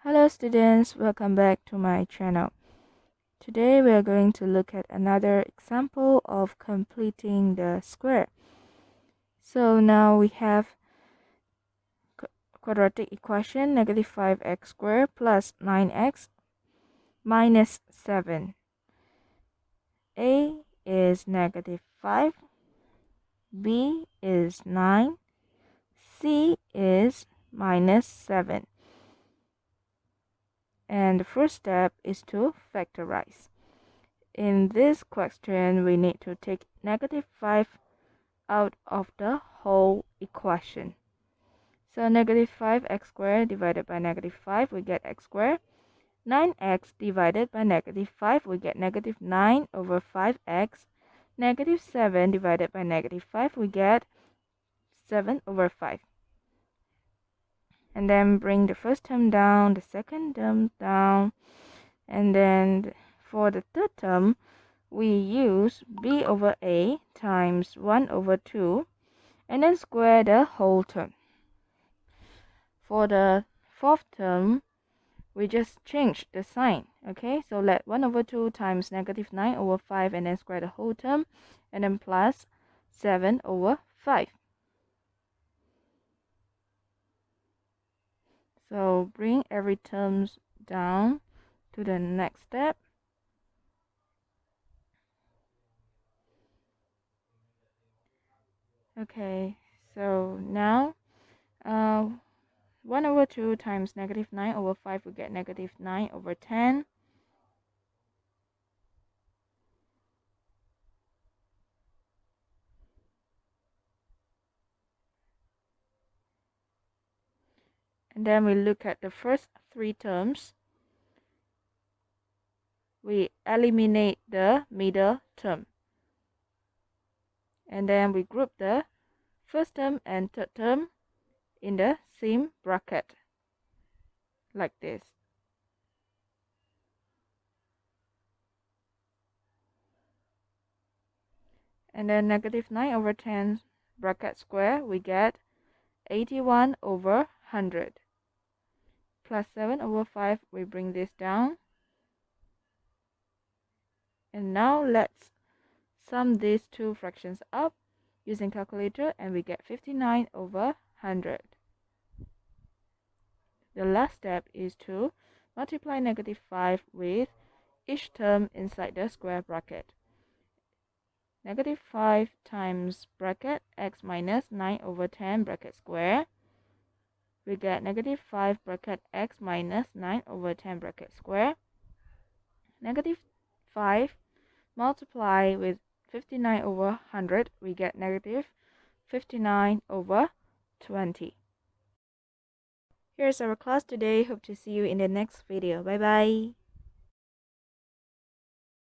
Hello students, welcome back to my channel. Today we are going to look at another example of completing the square. So now we have quadratic equation negative 5x squared plus 9x minus 7. A is negative 5, B is 9, C is minus 7. And the first step is to factorize. In this question, we need to take negative 5 out of the whole equation. So negative 5x squared divided by negative 5, we get x squared. 9x divided by negative 5, we get negative 9 over 5x. Negative 7 divided by negative 5, we get 7 over 5. And then bring the first term down, the second term down, and then for the third term, we use b over a times 1 over 2, and then square the whole term. For the fourth term, we just change the sign, okay? So let 1 over 2 times negative 9 over 5 and then square the whole term, and then plus 7 over 5. So bring every term down to the next step. Okay, so now 1 over 2 times negative 9 over 5, we get negative 9 over 10. And then we look at the first three terms. We eliminate the middle term. And then we group the first term and third term in the same bracket, like this. And then negative 9 over 10 bracket square, we get 81 over 100. Plus 7 over 5, we bring this down. And now let's sum these two fractions up using calculator, and we get 59 over 100. The last step is to multiply negative 5 with each term inside the square bracket. Negative 5 times bracket x minus 9 over 10 bracket square. We get negative 5 bracket x minus 9 over 10 bracket square. Negative 5 multiply with 59 over 100, we get negative 59 over 20. Here's our class today. Hope to see you in the next video. Bye bye.